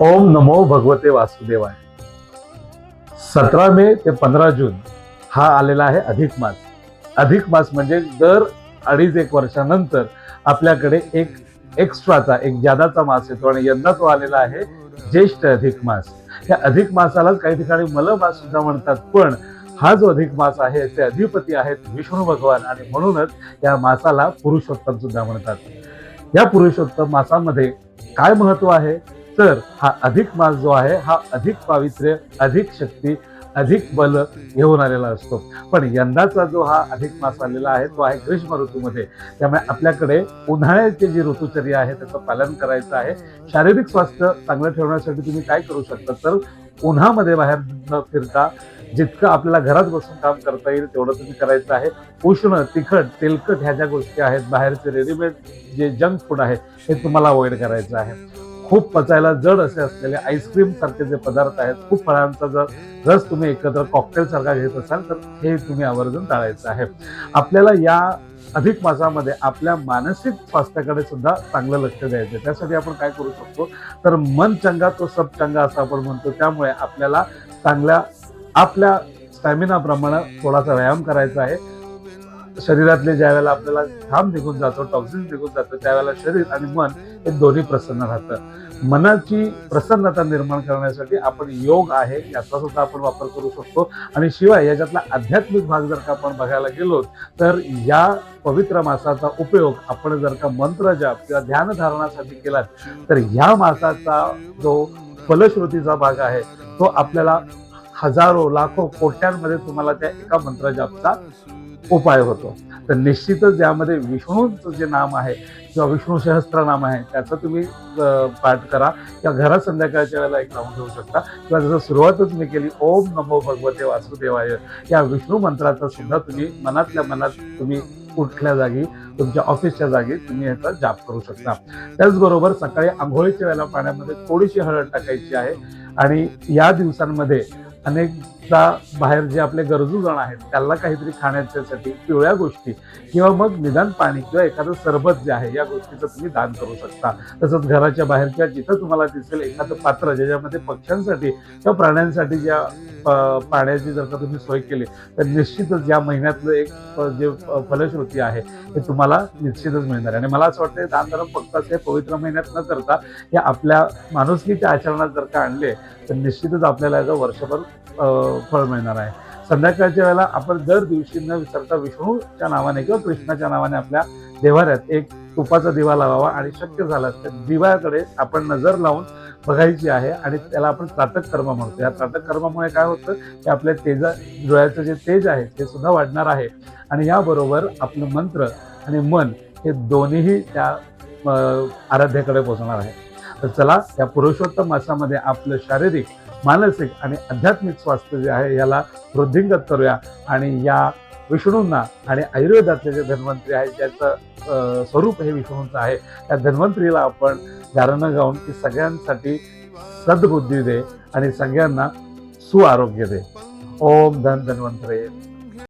ओम नमो भगवते वासुदेवाय. 17 मे ते 15 जून हा आलेला आहे अधिक मास. अधिक मास म्हणजे दर 2.5-1 वर्षानंतर आपल्याकडे एक एक्स्ट्राचा एक जादाचा मास येतो आणि यंदा तो आलेला आहे ज्येष्ठ अधिक मास. या अधिक मासालाच काही ठिकाणी मल मास सुद्धा म्हणतात, पण हा जो अधिक मास आहे ते अधिपती आहेत विष्णू भगवान आणि म्हणूनच या मासाला पुरुषोत्तम सुद्धा म्हणतात. या पुरुषोत्तम मासामध्ये काय महत्व आहे, तर हा अधिक मास जो आहे हा अधिक पावित्र्य, अधिक शक्ती, अधिक बल घेऊन आलेला असतो. पण यंदाचा जो हा अधिक मास आलेला आहे तो आहे ग्रीष्म ऋतूमध्ये. त्यामुळे आपल्याकडे उन्हाळ्याची जी ऋतुचर्या आहे त्याचं पालन करायचं आहे. शारीरिक स्वास्थ्य चांगलं ठेवण्यासाठी तुम्ही काय करू शकता, तर उन्हामध्ये बाहेर न फिरता जितकं आपल्याला घरात बसून काम करता येईल तेवढं तुम्ही करायचं आहे. उष्ण, तिखट, तेलकट ह्या ज्या गोष्टी आहेत, बाहेरचे रेडीमेड जे जंक फूड आहे हे तुम्हाला अवॉइड करायचं आहे. खूप पचायला जड असे असलेले आईस्क्रीम सारखे जे पदार्थ आहेत, खूप फळांचा जर रस तुम्ही एकत्र कॉकटेल सारखा घेत असाल तर हे तुम्ही आवर्जून टाळायचं आहे. आपल्याला या अधिक मासामध्ये आपल्या मानसिक स्वास्थ्याकडे सुद्धा चांगलं लक्ष द्यायचं. त्यासाठी आपण काय करू शकतो, तर मन चंगा तो सब चंगा असं आपण म्हणतो. त्यामुळे आपल्याला चांगल्या आपल्या स्टॅमिना प्रमाणे थोडासा व्यायाम करायचा आहे. शरीरातले ज्या वेळेला आपल्याला घाम निघून जातो, टॉक्सिन्स निघून जातं, त्यावेळेला शरीर आणि मन हे दोन्ही प्रसन्न राहतं. मनाची प्रसन्नता निर्माण करण्यासाठी आपण योग आहे याचा सुद्धा आपण वापर करू शकतो. आणि शिवाय याच्यातला आध्यात्मिक भाग जर का आपण बघायला गेलो तर या पवित्र मासाचा उपयोग आपण जर का मंत्र जाप किंवा ध्यान धारणासाठी केलात तर ह्या मासाचा जो फलश्रुतीचा भाग आहे तो आपल्याला हजारो, लाखो, कोट्यांमध्ये तुम्हाला त्या एका मंत्र जापचा उपाय होतो. तर निश्चितच यामध्ये विष्णूचं जे नाम आहे किंवा विष्णू सहस्त्र नाम आहे त्याचं तुम्ही पाठ करा किंवा घरात संध्याकाळच्या वेळेला एक लावून ठेवू शकता. किंवा जसं सुरुवातच मी केली ओम नमो भगवते वासुदेवाय या विष्णू मंत्राचा सुद्धा तुम्ही मनातल्या मनात तुम्ही कुठल्या जागी तुमच्या ऑफिसच्या जागी तुम्ही याचा जाप करू शकता. त्याचबरोबर सकाळी आंघोळीच्या वेळेला पाण्यामध्ये थोडीशी हळद टाकायची आहे. आणि या दिवसांमध्ये अनेकदा बाहेर जे आपले गरजू जण आहेत त्यांना काहीतरी खाण्याच्यासाठी पिवळ्या गोष्टी किंवा मग निदान पाणी किंवा एखादं सरबत जे आहे या गोष्टीचं तुम्ही दान करू शकता. तसंच घराच्या बाहेरच्या जिथं तुम्हाला दिसेल एखादं पात्र ज्याच्यामध्ये पक्ष्यांसाठी किंवा प्राण्यांसाठी ज्या पाण्याची जर का तुम्ही सोय केली तर निश्चितच या महिन्यातलं एक जे फलश्रुती आहे हे तुम्हाला निश्चितच मिळणार. आणि मला असं वाटतं दान धर्म फक्त हे पवित्र महिन्यात न करता हे आपल्या माणुसकीच्या आचरणात जर का आणले तर निश्चितच आपल्याला याचं वर्षभर फळ मिळणार आहे. संध्याकाळच्या वेळेला आपण दर दिवशी न विसरता विष्णूच्या नावाने किंवा कृष्णाच्या नावाने आपल्या देवाऱ्यात एक तुपाचा दिवा लावावा आणि शक्य झालं तर दिव्याकडे आपण नजर लावून बघायची आहे. आणि त्याला आपण त्राटक कर्म म्हणतो. या त्राटक कर्मामुळे काय होतं की आपल्या डोळ्याचं जे तेज आहे ते सुद्धा वाढणार आहे. आणि याबरोबर आपलं मंत्र आणि मन हे दोन्हीही त्या आराध्याकडे पोहोचणार आहे. तर चला या पुरुषोत्तम मासामध्ये आपलं शारीरिक, मानसिक आणि आध्यात्मिक स्वास्थ्य जे आहे याला वृद्धिंगत करूया. आणि या विष्णूंना आणि आयुर्वेदातले जे धन्वंतरी आहे ज्याचं स्वरूप हे विष्णूंचं आहे त्या धन्वंतरीला आपण गाणं गाऊन की सगळ्यांसाठी सद्बुद्धी दे आणि सगळ्यांना सुआरोग्य दे. ओम धन धन्वंतरे.